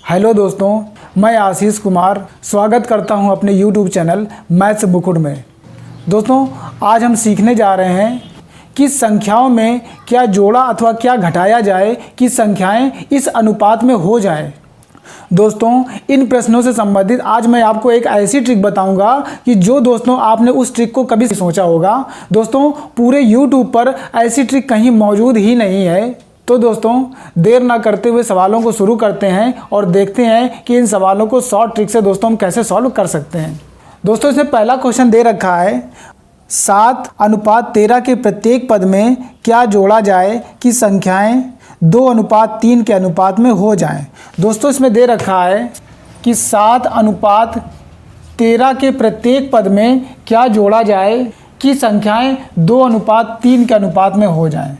Hello दोस्तों, मैं आशीष कुमार स्वागत करता हूं अपने YouTube चैनल मैथ्स मुकुट में। दोस्तों, आज हम सीखने जा रहे हैं कि संख्याओं में क्या जोड़ा अथवा क्या घटाया जाए कि संख्याएं इस अनुपात में हो जाएं। दोस्तों, इन प्रश्नों से संबंधित आज मैं आपको एक ऐसी ट्रिक बताऊंगा कि जो दोस्तों आपने उस ट्रिक को कभी सोचा होगा। दोस्तों, पूरे YouTube पर ऐसी ट्रिक कहीं मौजूद ही नहीं है। तो दोस्तों, देर ना करते हुए सवालों को शुरू करते हैं और देखते हैं कि इन सवालों को शॉर्ट ट्रिक से दोस्तों हम कैसे सॉल्व कर सकते हैं। दोस्तों, इसमें पहला क्वेश्चन दे रखा है 7:13 के प्रत्येक पद में क्या जोड़ा जाए कि संख्याएं 2:3 के अनुपात में हो जाएं। दोस्तों, इसमें दे रखा है कि 7:13 के प्रत्येक पद में क्या जोड़ा जाए कि संख्याएं 2:3 के अनुपात में हो जाएं।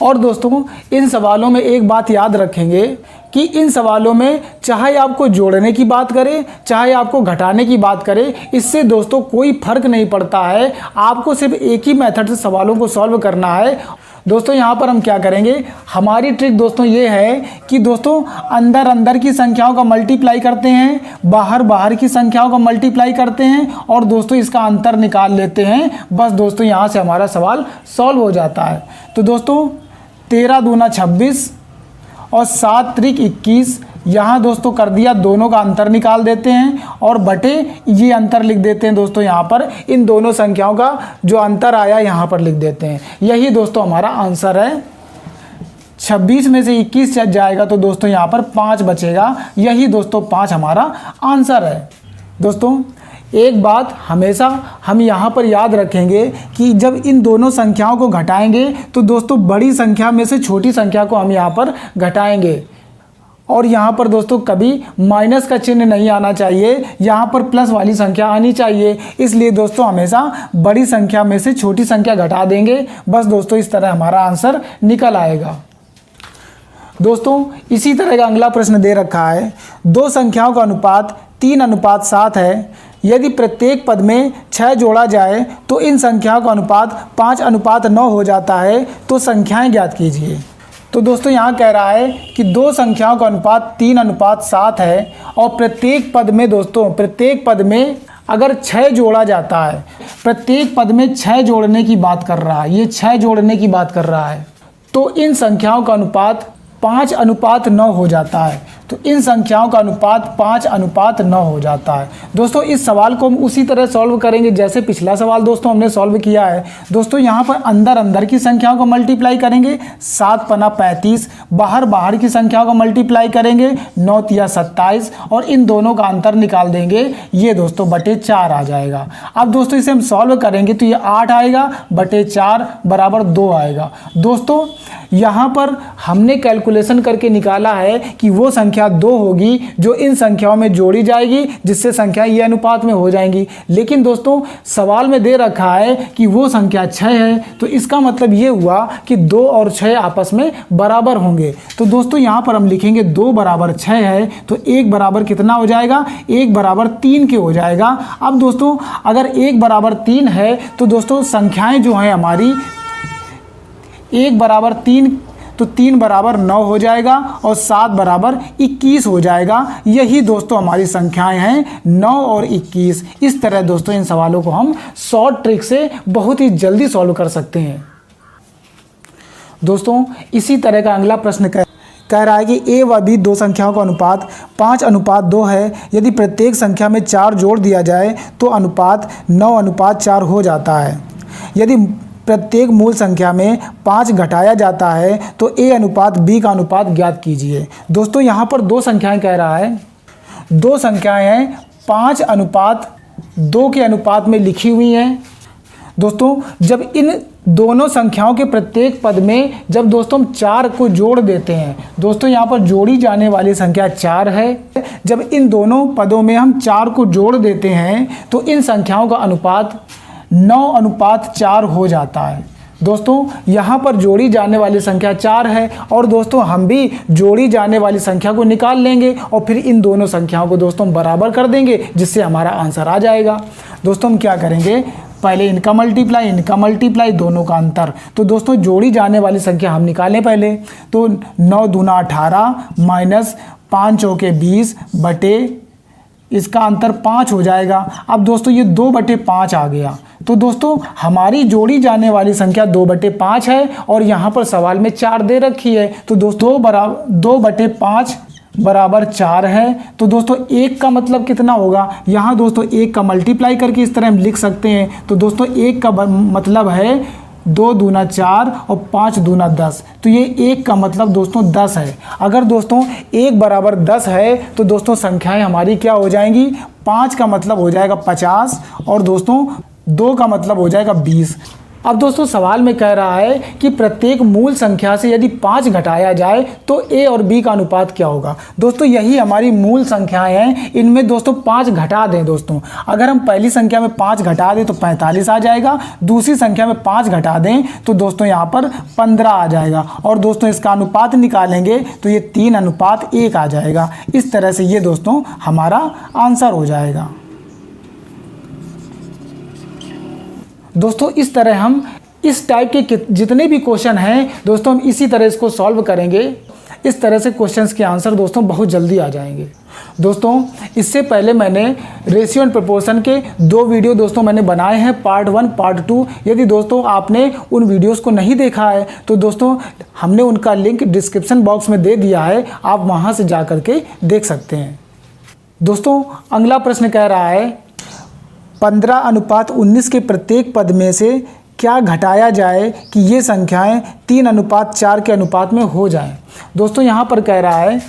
और दोस्तों, इन सवालों में एक बात याद रखेंगे कि इन सवालों में चाहे आपको जोड़ने की बात करें चाहे आपको घटाने की बात करें, इससे दोस्तों कोई फर्क नहीं पड़ता है। आपको सिर्फ एक ही मेथड से सवालों को सॉल्व करना है। दोस्तों, यहाँ पर हम क्या करेंगे, हमारी ट्रिक दोस्तों ये है कि दोस्तों अंदर अंदर की संख्याओं का मल्टीप्लाई करते हैं, बाहर बाहर की संख्याओं का मल्टीप्लाई करते हैं और दोस्तों इसका अंतर निकाल लेते हैं। बस दोस्तों यहाँ से हमारा सवाल सॉल्व हो जाता है। तो दोस्तों 13 दूना 26 और 7 त्रिक 21, यहाँ दोस्तों कर दिया, दोनों का अंतर निकाल देते हैं और बटे ये अंतर लिख देते हैं। दोस्तों यहाँ पर इन दोनों संख्याओं का जो अंतर आया यहाँ पर लिख देते हैं। यही दोस्तों हमारा आंसर है। 26 में से 21 चल जाएगा तो दोस्तों यहाँ पर 5 बचेगा। यही दोस्तों 5 हमारा आंसर है। दोस्तों, एक बात हमेशा हम यहाँ पर याद रखेंगे कि जब इन दोनों संख्याओं को घटाएंगे तो दोस्तों बड़ी संख्या में से छोटी संख्या को हम यहाँ पर घटाएंगे और यहाँ पर दोस्तों कभी माइनस का चिन्ह नहीं आना चाहिए, यहाँ पर प्लस वाली संख्या आनी चाहिए। इसलिए दोस्तों हमेशा बड़ी संख्या में से छोटी संख्या घटा देंगे। बस दोस्तों इस तरह हमारा आंसर निकल आएगा। दोस्तों, इसी तरह का अगला प्रश्न दे रखा है, दो संख्याओं का अनुपात 3:7 है। यदि प्रत्येक पद में 6 जोड़ा जाए तो इन संख्याओं का अनुपात 5:9 हो जाता है। तो संख्याएं ज्ञात कीजिए। तो दोस्तों यहाँ कह रहा है कि दो संख्याओं का अनुपात 3:7 है और प्रत्येक पद में दोस्तों प्रत्येक पद में अगर 6 जोड़ा जाता है, प्रत्येक पद में 6 जोड़ने की बात कर रहा है, ये 6 जोड़ने की बात कर रहा है, तो इन संख्याओं का अनुपात 5:9 हो जाता है। तो इन संख्याओं का अनुपात 5:9 हो जाता है। दोस्तों, इस सवाल को हम उसी तरह सॉल्व करेंगे जैसे पिछला सवाल दोस्तों हमने सॉल्व किया है। दोस्तों यहाँ पर अंदर अंदर की संख्याओं को मल्टीप्लाई करेंगे, 7×35, बाहर बाहर की संख्याओं को मल्टीप्लाई करेंगे, 9×3 27 और इन दोनों का अंतर निकाल देंगे। ये दोस्तों बटे 4 आ जाएगा। अब दोस्तों इसे हम सॉल्व करेंगे तो ये 8 आएगा, बटे 4 बराबर 2 आएगा। दोस्तों यहाँ पर हमने कैलकुलेशन करके निकाला है कि वो संख्या 2 होगी जो इन संख्याओं में जोड़ी जाएगी, जिससे संख्या ये अनुपात में हो जाएंगी। लेकिन दोस्तों सवाल में दे रखा है कि वो संख्या 6 है, तो इसका मतलब ये हुआ कि 2 और 6 आपस में बराबर होंगे। तो दोस्तों यहाँ पर हम लिखेंगे 2 बराबर 6 है, तो 1 बराबर कितना हो जाएगा, 1 बराबर 3 के हो जाएगा। अब दोस्तों अगर 1 बराबर 3 है तो दोस्तों संख्याएं जो हैं हमारी 1 बराबर 3 तो 3 बराबर 9 हो जाएगा और 7 बराबर 21 हो जाएगा। यही दोस्तों हमारी संख्याएं हैं 9 और 21। इस तरह दोस्तों इन सवालों को हम शॉर्ट ट्रिक से बहुत ही जल्दी सॉल्व कर सकते हैं। दोस्तों इसी तरह का अगला प्रश्न कह रहा है कि a व b दो संख्याओं का अनुपात 5:2 है। यदि प्रत्येक संख्या में 4 जोड़ दिया जाए तो अनुपात 9:4 हो जाता है। यदि प्रत्येक मूल संख्या में 5 घटाया जाता है तो a अनुपात b का अनुपात ज्ञात कीजिए। दोस्तों यहाँ पर दो संख्याएं कह रहा है, दो संख्याएं हैं 5:2 के अनुपात में लिखी हुई हैं। दोस्तों जब इन दोनों संख्याओं के प्रत्येक पद में जब दोस्तों हम 4 को जोड़ देते हैं, दोस्तों यहाँ पर जोड़ी जाने वाली संख्या 4 है। जब इन दोनों पदों में हम 4 को जोड़ देते हैं तो इन संख्याओं का अनुपात 9:4 हो जाता है। दोस्तों यहाँ पर जोड़ी जाने वाली संख्या 4 है और दोस्तों हम भी जोड़ी जाने वाली संख्या को निकाल लेंगे और फिर इन दोनों संख्याओं को दोस्तों बराबर कर देंगे, जिससे हमारा आंसर आ जाएगा। दोस्तों हम क्या करेंगे, पहले इनका मल्टीप्लाई दोनों का अंतर। तो दोस्तों जोड़ी जाने वाली संख्या हम निकालें पहले, तो 9 दूना 18 माइनस 5 चौके 20 बटे इसका अंतर 5 हो जाएगा। अब दोस्तों ये 2/5 आ गया। तो दोस्तों हमारी जोड़ी जाने वाली संख्या 2/5 है और यहाँ पर सवाल में 4 दे रखी है। तो दोस्तों 2/5 बराबर 4 है। तो दोस्तों 1 का मतलब कितना होगा, यहाँ दोस्तों 1 का मल्टीप्लाई करके इस तरह हम लिख सकते हैं। तो दोस्तों 1 का मतलब है 2 दूना 4 और 5 दूना 10। तो ये 1 का मतलब दोस्तों 10 है। अगर दोस्तों 1 बराबर 10 है तो दोस्तों संख्याएं हमारी क्या हो जाएंगी, 5 का मतलब हो जाएगा 50 और दोस्तों 2 का मतलब हो जाएगा 20। अब दोस्तों सवाल में कह रहा है कि प्रत्येक मूल संख्या से यदि 5 घटाया जाए तो ए और बी का अनुपात क्या होगा। दोस्तों यही हमारी मूल संख्याएं हैं, इनमें दोस्तों 5 घटा दें। दोस्तों अगर हम पहली संख्या में 5 घटा दें तो 45 आ जाएगा, दूसरी संख्या में 5 घटा दें तो दोस्तों यहाँ पर 15 आ जाएगा और दोस्तों इसका अनुपात निकालेंगे तो ये 3:1 आ जाएगा। इस तरह से ये दोस्तों हमारा आंसर हो जाएगा। दोस्तों इस तरह हम इस टाइप के जितने भी क्वेश्चन हैं दोस्तों हम इसी तरह इसको सॉल्व करेंगे। इस तरह से क्वेश्चंस के आंसर दोस्तों बहुत जल्दी आ जाएंगे। दोस्तों इससे पहले मैंने रेशियो एंड प्रोपोर्शन के 2 वीडियो दोस्तों मैंने बनाए हैं, पार्ट 1 पार्ट 2। यदि दोस्तों आपने उन वीडियोस को नहीं देखा है तो दोस्तों हमने उनका लिंक डिस्क्रिप्शन बॉक्स में दे दिया है, आप वहाँ से जा कर के देख सकते हैं। दोस्तों अगला प्रश्न कह रहा है 15:19 के प्रत्येक पद में से क्या घटाया जाए कि ये संख्याएं 3:4 के अनुपात में हो जाएं। दोस्तों यहाँ पर कह रहा है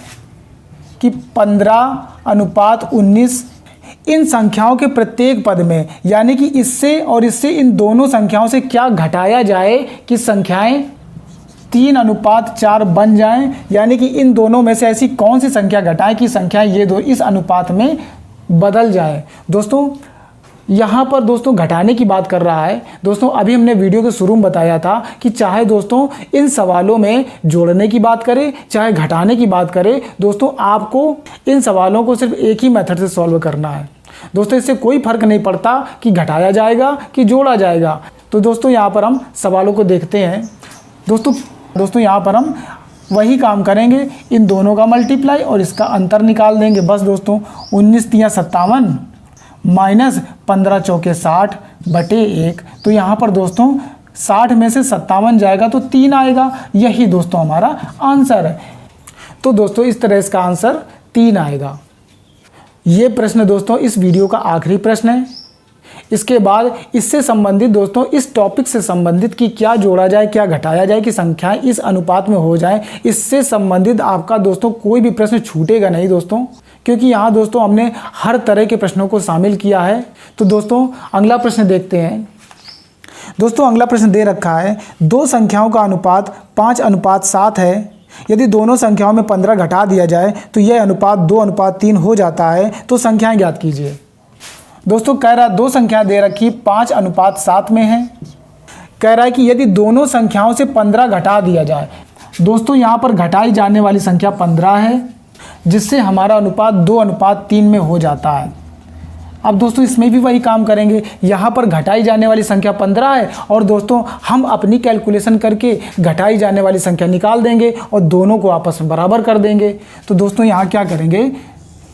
कि 15:19 इन संख्याओं के प्रत्येक पद में, यानी कि इससे और इससे इन दोनों संख्याओं से क्या घटाया जाए कि संख्याएं 3:4 बन जाएं, यानी कि इन दोनों में से ऐसी कौन सी संख्या घटाएं कि संख्याएं ये दो इस अनुपात में बदल जाए। दोस्तों यहाँ पर दोस्तों घटाने की बात कर रहा है। दोस्तों अभी हमने वीडियो के शुरू में बताया था कि चाहे दोस्तों इन सवालों में जोड़ने की बात करें चाहे घटाने की बात करें, दोस्तों आपको इन सवालों को सिर्फ एक ही मेथड से सॉल्व करना है। दोस्तों इससे कोई फर्क नहीं पड़ता कि घटाया जाएगा कि जोड़ा जाएगा। तो दोस्तों यहाँ पर हम सवालों को देखते हैं। दोस्तों यहाँ पर हम वही काम करेंगे, इन दोनों का मल्टीप्लाई और इसका अंतर निकाल देंगे। बस दोस्तों 19 तियां 57 माइनस 15 चौके 60 बटे 1। तो यहाँ पर दोस्तों 60 में से 57 जाएगा तो 3 आएगा। यही दोस्तों हमारा आंसर है। तो दोस्तों इस तरह इसका आंसर 3 आएगा। ये प्रश्न दोस्तों इस वीडियो का आखिरी प्रश्न है। इसके बाद इससे संबंधित दोस्तों इस टॉपिक से संबंधित कि क्या जोड़ा जाए क्या घटाया जाए कि संख्याएं इस अनुपात में हो जाएं, इससे संबंधित आपका दोस्तों कोई भी प्रश्न छूटेगा नहीं दोस्तों, क्योंकि यहाँ दोस्तों हमने हर तरह के प्रश्नों को शामिल किया है। तो दोस्तों अगला प्रश्न देखते हैं। दोस्तों अगला प्रश्न दे रखा है 2 संख्याओं का अनुपात 5:7 है। यदि दोनों संख्याओं में 15 घटा दिया जाए तो यह अनुपात 2:3 हो जाता है। तो संख्याएं ज्ञात कीजिए। दोस्तों कह रहा है 2 संख्या दे रखी 5:7 में है। कह रहा है कि यदि दोनों संख्याओं से 15 घटा दिया जाए। दोस्तों यहाँ पर घटाई जाने वाली संख्या 15 है, जिससे हमारा अनुपात 2:3 में हो जाता है। अब दोस्तों इसमें भी वही काम करेंगे। यहाँ पर घटाई जाने वाली संख्या 15 है और दोस्तों हम अपनी कैलकुलेशन करके घटाई जाने वाली संख्या निकाल देंगे और दोनों को आपस में बराबर कर देंगे। तो दोस्तों यहाँ क्या करेंगे,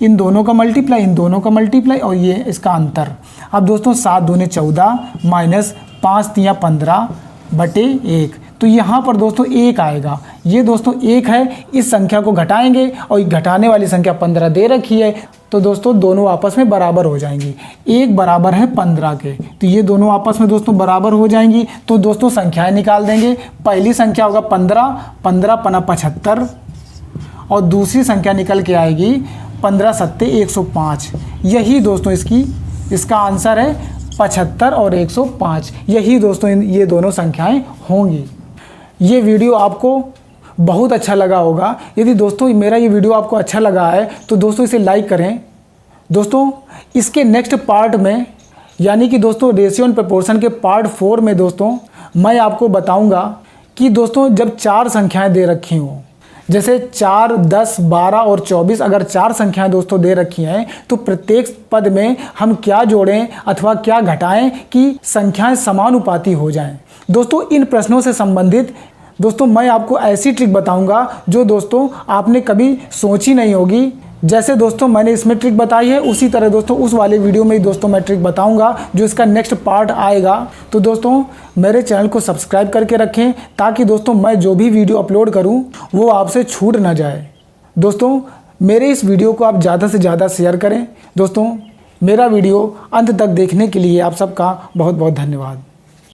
इन दोनों का मल्टीप्लाई इन दोनों का मल्टीप्लाई और ये इसका अंतर। अब दोस्तों 7 दूने 14 माइनस 5 तियां 15 बटे 1। तो यहाँ पर दोस्तों 1 आएगा। ये दोस्तों 1 है, इस संख्या को घटाएंगे और घटाने वाली संख्या 15 दे रखी है। तो दोस्तों दोनों आपस में बराबर हो जाएंगी। 1 बराबर है 15 के, तो ये दोनों आपस में दोस्तों बराबर हो जाएंगी। तो दोस्तों संख्याएं निकाल देंगे। पहली संख्या होगा 15, 15 पना 75 और दूसरी संख्या निकल के आएगी 15 सत्ते 105। यही दोस्तों इसका आंसर है 75 और 105। यही दोस्तों ये दोनों संख्याएं होंगी। ये वीडियो आपको बहुत अच्छा लगा होगा। यदि दोस्तों मेरा ये वीडियो आपको अच्छा लगा है तो दोस्तों इसे लाइक करें। दोस्तों इसके नेक्स्ट पार्ट में, यानी कि दोस्तों रेशियो एंड प्रोपोर्शन के पार्ट 4 में दोस्तों मैं आपको बताऊंगा कि दोस्तों जब 4 संख्याएं दे रखी हों, जैसे 4, 10, 12 और 24, अगर 4 संख्याएं दोस्तों दे रखी हैं तो प्रत्येक पद में हम क्या जोड़ें अथवा क्या घटाएं कि संख्याएं समानुपाती हो जाएं। दोस्तों इन प्रश्नों से संबंधित दोस्तों मैं आपको ऐसी ट्रिक बताऊंगा जो दोस्तों आपने कभी सोची नहीं होगी। जैसे दोस्तों मैंने इसमें ट्रिक बताई है, उसी तरह दोस्तों उस वाले वीडियो में ही दोस्तों मैं ट्रिक बताऊंगा जो इसका नेक्स्ट पार्ट आएगा। तो दोस्तों मेरे चैनल को सब्सक्राइब करके रखें ताकि दोस्तों मैं जो भी वीडियो अपलोड करूं वो आपसे छूट ना जाए। दोस्तों मेरे इस वीडियो को आप ज़्यादा से ज़्यादा शेयर करें। दोस्तों मेरा वीडियो अंत तक देखने के लिए आप सबका बहुत बहुत धन्यवाद।